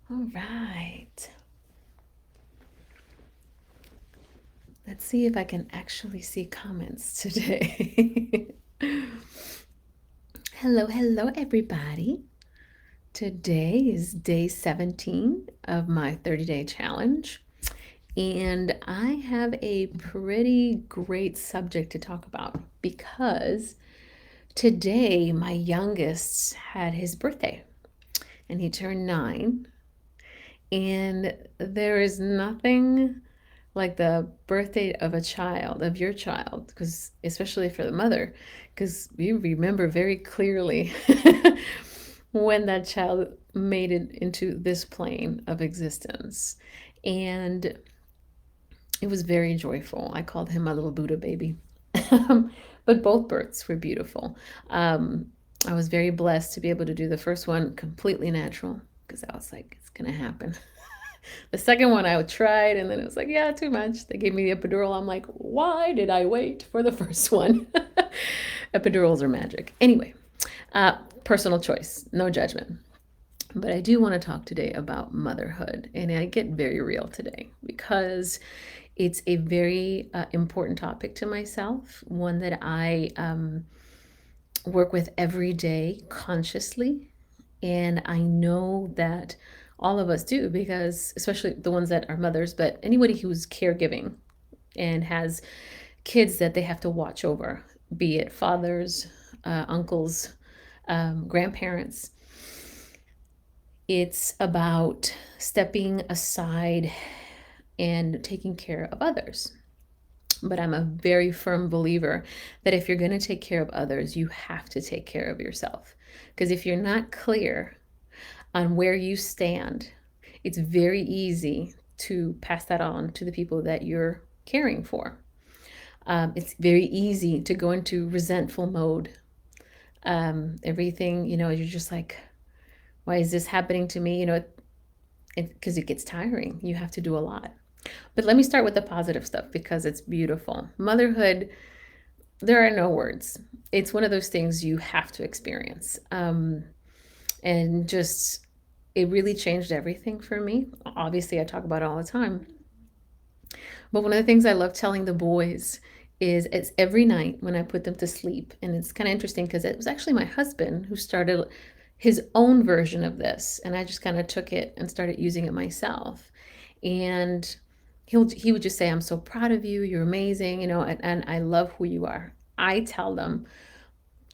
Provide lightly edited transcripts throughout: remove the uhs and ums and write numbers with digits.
All right. Let's see if I can actually see comments today. Hello, hello, everybody. Today is day 17 of my 30-day challenge, and I have a pretty great subject to talk about because today my youngest had his birthday and he turned 9, and there is nothing like the birthday of a child, of your child, because especially for the mother, because you remember very clearly when that child made it into this plane of existence. And it was very joyful. I called him my little Buddha baby. But both births were beautiful. Um, I was very blessed to be able to do the first one completely natural because I was like, it's going to happen. The second one I tried, and then it was like, yeah, too much. They gave me the epidural. I'm like, why did I wait for the first one? Epidurals are magic. Anyway, personal choice, no judgment. But I do want to talk today about motherhood, and I get very real today because it's a very important topic to myself, one that I work with every day consciously. And I know that all of us do, because especially the ones that are mothers, but anybody who's caregiving and has kids that they have to watch over, be it fathers, uncles, grandparents. It's about stepping aside and taking care of others. But I'm a very firm believer that if you're going to take care of others, you have to take care of yourself. Because if you're not clear on where you stand, it's very easy to pass that on to the people that you're caring for. It's very easy to go into resentful mode. Everything, you're just like, why is this happening to me? Because it gets tiring. You have to do a lot. But let me start with the positive stuff because it's beautiful. Motherhood, there are no words. It's one of those things you have to experience. And just, it really changed everything for me. Obviously, I talk about it all the time. But one of the things I love telling the boys is it's every night when I put them to sleep. And it's kind of interesting because it was actually my husband who started his own version of this. And I just kind of took it and started using it myself. And he would just say, I'm so proud of you. You're amazing, and I love who you are. I tell them,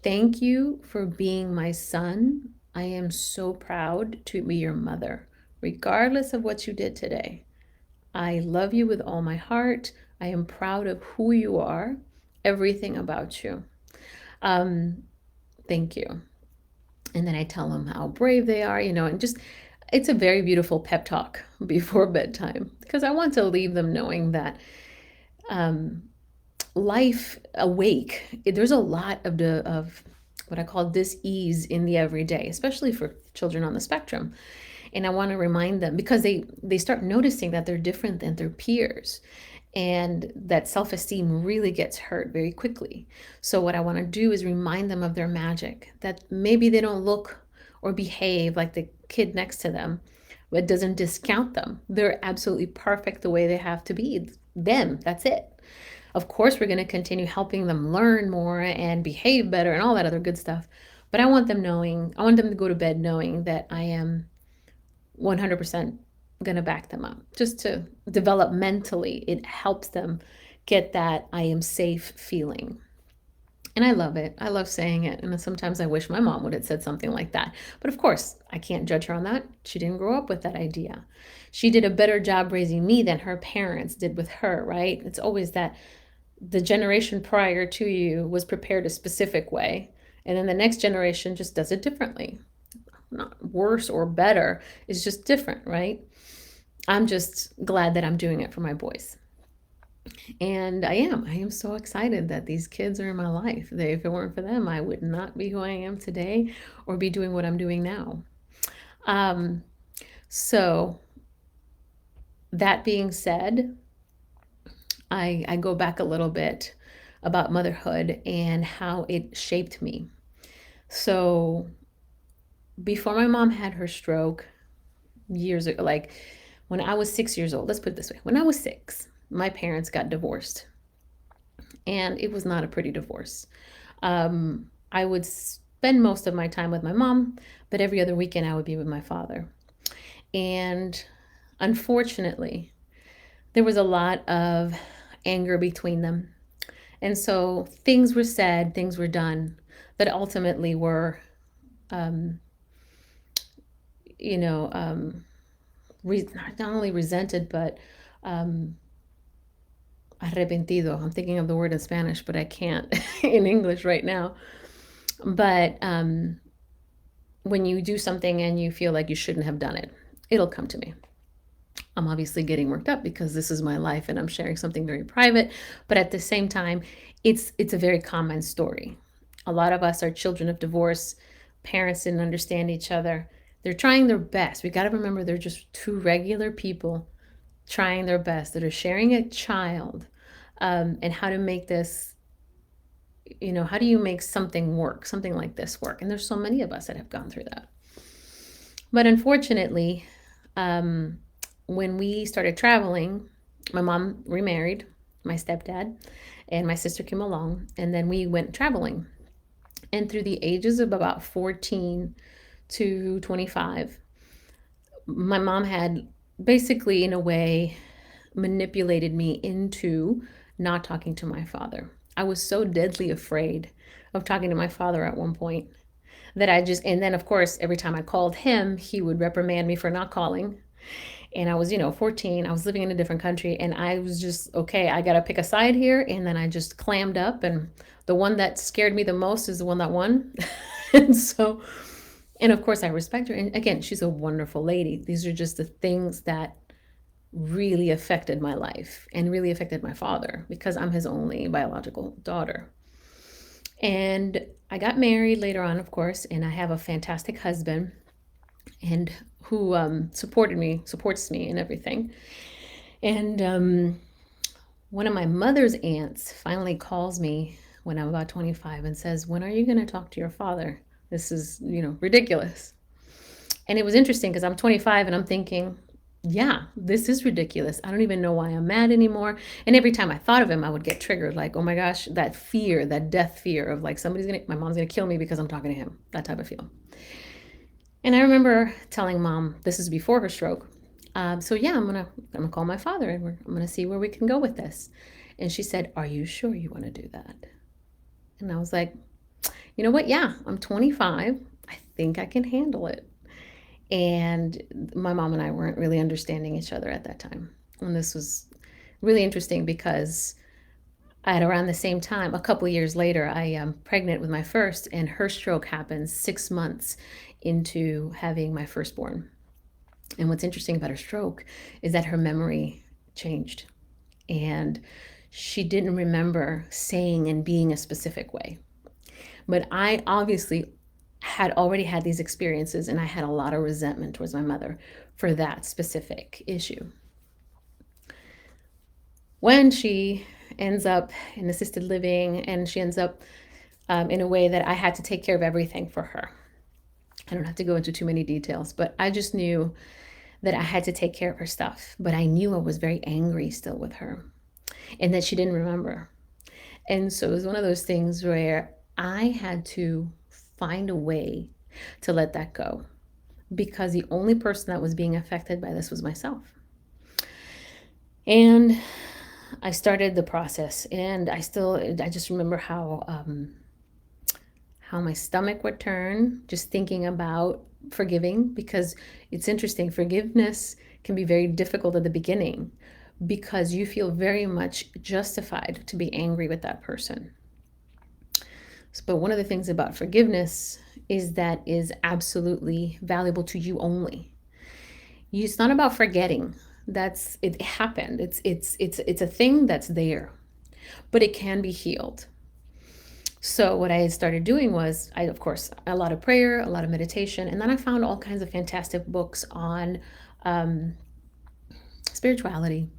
thank you for being my son. I am so proud to be your mother, regardless of what you did today. I love you with all my heart. I am proud of who you are, everything about you. Um, Thank you. And then I tell them how brave they are, and just it's a very beautiful pep talk before bedtime because I want to leave them knowing that um, life awake, there's a lot of what I call dis-ease in the everyday, especially for children on the spectrum. And I want to remind them because they start noticing that they're different than their peers, and that self-esteem really gets hurt very quickly. So what I want to do is remind them of their magic, that maybe they don't look or behave like the kid next to them, but it doesn't discount them. They're absolutely perfect the way they have to be. Them, that's it. Of course, we're going to continue helping them learn more and behave better and all that other good stuff. But I want them to go to bed knowing that I am 100% going to back them up. Just to developmentally, it helps them get that I am safe feeling. And I love it. I love saying it. And sometimes I wish my mom would have said something like that. But of course, I can't judge her on that. She didn't grow up with that idea. She did a better job raising me than her parents did with her, right? It's always that the generation prior to you was prepared a specific way, and then the next generation just does it differently. Not worse or better, it's just different, right? I'm just glad that I'm doing it for my boys. And I am so excited that these kids are in my life. If it weren't for them, I would not be who I am today or be doing what I'm doing now. Um, so that being said, I go back a little bit about motherhood and how it shaped me. So before my mom had her stroke, years ago, like when I was 6 years old. Let's put it this way: when I was six, my parents got divorced, and it was not a pretty divorce. I would spend most of my time with my mom, but every other weekend I would be with my father. And unfortunately, there was a lot of anger between them. And so things were said, things were done that ultimately were, um, you know, not only resented, but um, arrepentido. I'm thinking of the word in Spanish, but I can't in English right now. But when you do something and you feel like you shouldn't have done it, it'll come to me. I'm obviously getting worked up because this is my life and I'm sharing something very private, but at the same time, it's a very common story. A lot of us are children of divorce. Parents didn't understand each other. They're trying their best. We got to remember they're just two regular people trying their best that are sharing a child, and how to make this, how do you make something work, something like this work? And there's so many of us that have gone through that. But unfortunately, um, when we started traveling, my mom remarried my stepdad, and my sister came along, and then we went traveling. And through the ages of about 14 to 25, my mom had basically, in a way, manipulated me into not talking to my father. I was so deadly afraid of talking to my father at one point that and then of course, every time I called him, he would reprimand me for not calling. And I was, 14, I was living in a different country, and I was just, okay, I got to pick a side here. And then I just clammed up, and the one that scared me the most is the one that won. And so, and of course, I respect her. And again, she's a wonderful lady. These are just the things that really affected my life and really affected my father because I'm his only biological daughter. And I got married later on, of course, and I have a fantastic husband and who supports me and everything. And one of my mother's aunts finally calls me when I'm about 25 and says, "When are you going to talk to your father? This is, ridiculous." And it was interesting because I'm 25 and I'm thinking, yeah, this is ridiculous. I don't even know why I'm mad anymore. And every time I thought of him, I would get triggered, like, oh my gosh, that fear, that death fear of like my mom's gonna kill me because I'm talking to him, that type of feel. And I remember telling mom, this is before her stroke. So yeah, I'm gonna call my father and I'm gonna see where we can go with this. And she said, "Are you sure you want to do that?" And I was like, you know what? Yeah, I'm 25. I think I can handle it. And my mom and I weren't really understanding each other at that time. And this was really interesting because at around the same time, a couple of years later, I am pregnant with my first, and her stroke happens 6 months into having my firstborn. And what's interesting about her stroke is that her memory changed, and she didn't remember saying and being a specific way. But I obviously had already had these experiences, and I had a lot of resentment towards my mother for that specific issue. When she ends up in assisted living, and she ends up in a way that I had to take care of everything for her. I don't have to go into too many details, but I just knew that I had to take care of her stuff. But I knew I was very angry still with her and that she didn't remember. And so it was one of those things where I had to find a way to let that go because the only person that was being affected by this was myself. And I started the process, and I just remember how my stomach would turn just thinking about forgiving, because it's interesting. Forgiveness can be very difficult at the beginning because you feel very much justified to be angry with that person. But one of the things about forgiveness is that is absolutely valuable to you only. It's not about forgetting. It happened. It's a thing that's there, but it can be healed. So what I started doing was, of course, a lot of prayer, a lot of meditation, and then I found all kinds of fantastic books on spirituality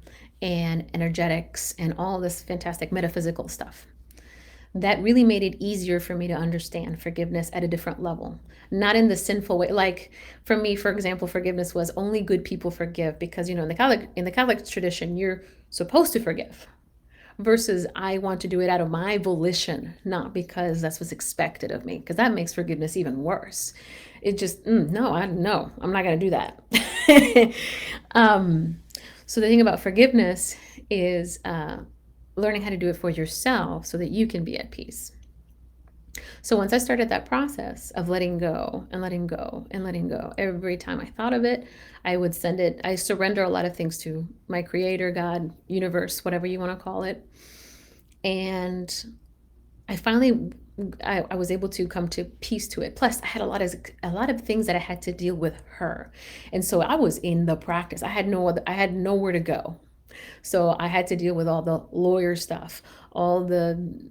and energetics and all this fantastic metaphysical stuff. that really made it easier for me to understand forgiveness at a different level, not in the sinful way. Like for me, for example, forgiveness was only good people forgive because, in the Catholic tradition, you're supposed to forgive, versus I want to do it out of my volition, not because that's what's expected of me, because that makes forgiveness even worse. It just, no, I'm not going to do that. um, so the thing about forgiveness is learning how to do it for yourself so that you can be at peace. So once I started that process of letting go and letting go and letting go, every time I thought of it, I would send it. I surrender a lot of things to my creator, God, universe, whatever you want to call it. And I finally, I was able to come to peace to it. Plus, I had a lot of things that I had to deal with her, and so I was in the practice. I had nowhere to go. So I had to deal with all the lawyer stuff, all the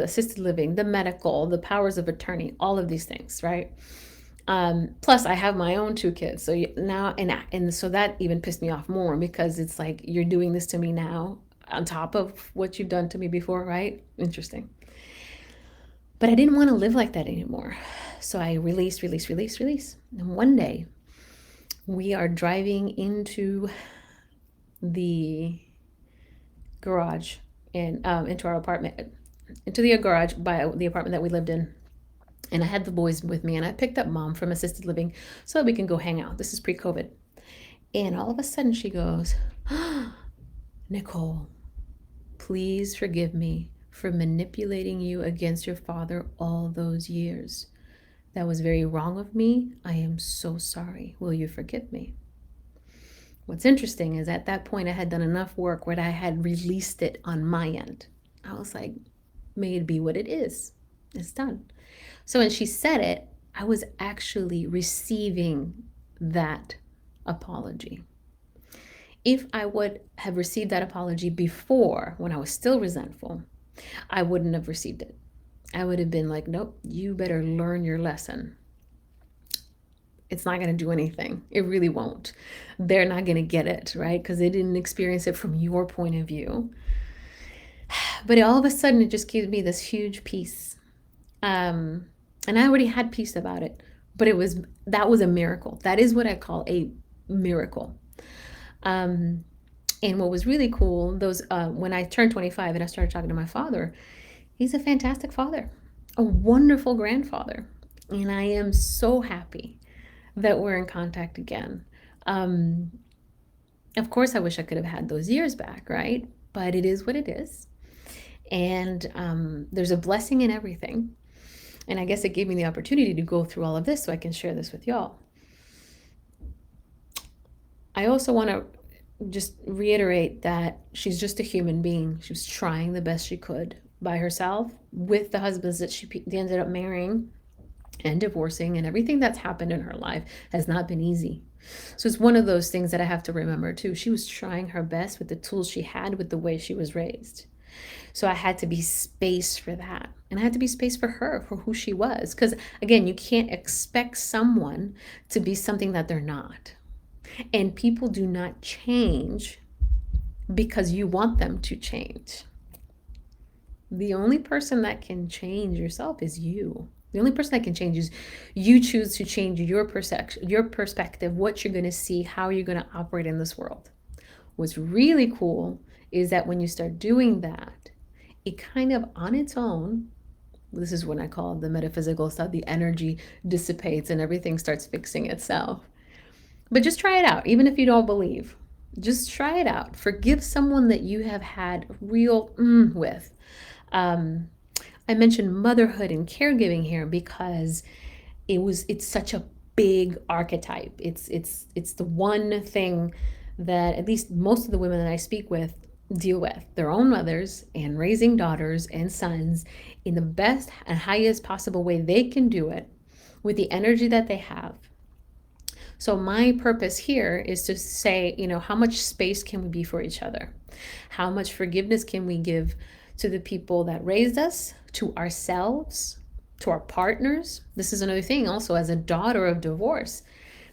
assisted living, the medical, the powers of attorney, all of these things, right? Plus, I have my own two kids. So now, and so that even pissed me off more because it's like you're doing this to me now on top of what you've done to me before, right? Interesting. But I didn't want to live like that anymore. So I release, release, release, release. And one day we are driving into the garage and into our apartment, into the garage by the apartment that we lived in. And I had the boys with me, and I picked up mom from assisted living so that we can go hang out. This is pre-COVID. And all of a sudden she goes, Nicole, please forgive me for manipulating you against your father all those years. That was very wrong of me. I am so sorry. Will you forgive me? What's interesting is at that point I had done enough work where I had released it on my end. I was like, may it be what it is. It's done. So when she said it, I was actually receiving that apology. If I would have received that apology before, when I was still resentful, I wouldn't have received it. I would have been like, nope, you better learn your lesson. It's not going to do anything. It really won't. They're not going to get it, right? Because they didn't experience it from your point of view. But all of a sudden, it just gives me this huge peace. And I already had peace about it, but that was a miracle. That is what I call a miracle. And what was really cool, when I turned 25 and I started talking to my father, he's a fantastic father, a wonderful grandfather. And I am so happy that we're in contact again. Of course, I wish I could have had those years back, right? But it is what it is. And there's a blessing in everything. And I guess it gave me the opportunity to go through all of this so I can share this with y'all. I also want to just reiterate that she's just a human being. She was trying the best she could by herself with the husbands that she ended up marrying and divorcing, and everything that's happened in her life has not been easy. So it's one of those things that I have to remember too. She was trying her best with the tools she had, with the way she was raised. So I had to be space for that. And I had to be space for her, for who she was. Because again, you can't expect someone to be something that they're not. And people do not change because you want them to change. The only person that can change yourself is you. The only person that can change is you choose to change your perspective, what you're going to see, how you're going to operate in this world. What's really cool is that when you start doing that, it kind of on its own, this is when I call the metaphysical stuff, the energy dissipates and everything starts fixing itself. But just try it out, even if you don't believe. Just try it out. Forgive someone that you have had real with. I mentioned motherhood and caregiving here because it's such a big archetype. It's the one thing that at least most of the women that I speak with deal with, their own mothers and raising daughters and sons in the best and highest possible way they can do it with the energy that they have. So my purpose here is to say, how much space can we be for each other? How much forgiveness can we give to the people that raised us, to ourselves, to our partners? This is another thing also, as a daughter of divorce,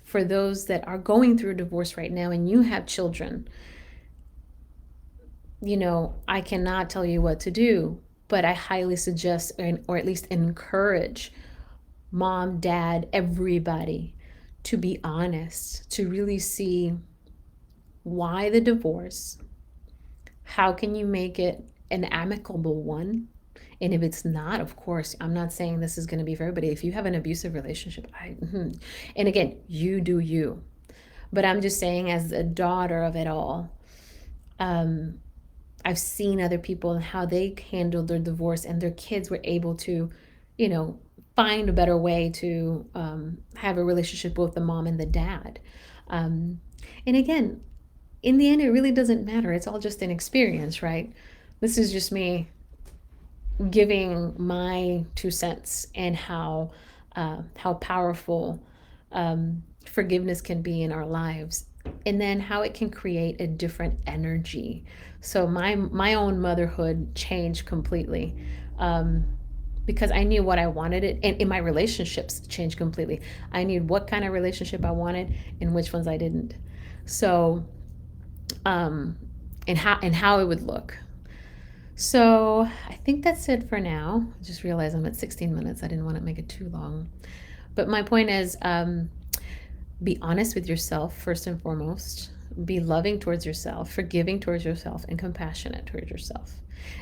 for those that are going through a divorce right now and you have children, I cannot tell you what to do, But I highly suggest, or at least encourage, mom, dad, everybody to be honest, to really see why the divorce, how can you make it an amicable one? And if it's not, of course, I'm not saying this is going to be for everybody. If you have an abusive relationship, and again, you do you. But I'm just saying, as a daughter of it all, um, I've seen other people and how they handled their divorce, and their kids were able to, you know, find a better way to have a relationship with the mom and the dad. Um, and again, in the end, it really doesn't matter. It's all just an experience, right? This is just me giving my 2 cents, and how powerful forgiveness can be in our lives, and then how it can create a different energy. So my own motherhood changed completely, um, because I knew what I wanted, it and in my relationships changed completely. I knew what kind of relationship I wanted and which ones I didn't. So um, and how it would look. So I think that's it for now. I just realized I'm at 16 minutes. I didn't want to make it too long. But my point is, be honest with yourself first and foremost. Be loving towards yourself, forgiving towards yourself, and compassionate towards yourself.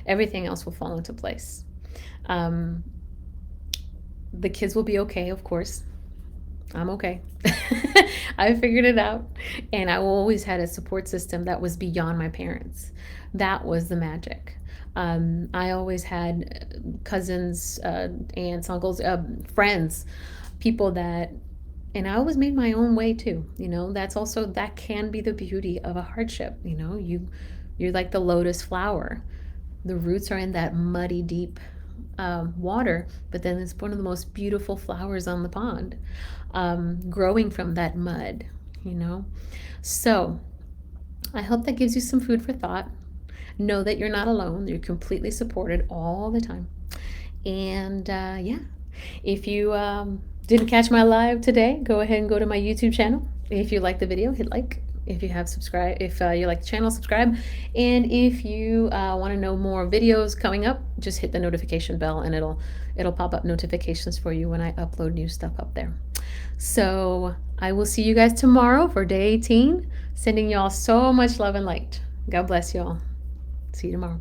Everything else will fall into place. Um, the kids will be okay, of course. I'm okay. I figured it out. And I always had a support system that was beyond my parents. That was the magic. I always had cousins, aunts, uncles, friends, people that, and I always made my own way too. That's also, that can be the beauty of a hardship. You're like the lotus flower. The roots are in that muddy, deep water, but then it's one of the most beautiful flowers on the pond, growing from that mud, you know? So I hope that gives you some food for thought. Know that you're not alone, you're completely supported all the time. And yeah, if you didn't catch my live today, go ahead and go to my YouTube channel. If you like the video, hit like. If you have subscribe, if you like the channel, subscribe. And if you want to know more videos coming up, just hit the notification bell, and it'll pop up notifications for you when I upload new stuff up there. So I will see you guys tomorrow for day 18. Sending y'all so much love and light. God bless y'all. See you tomorrow.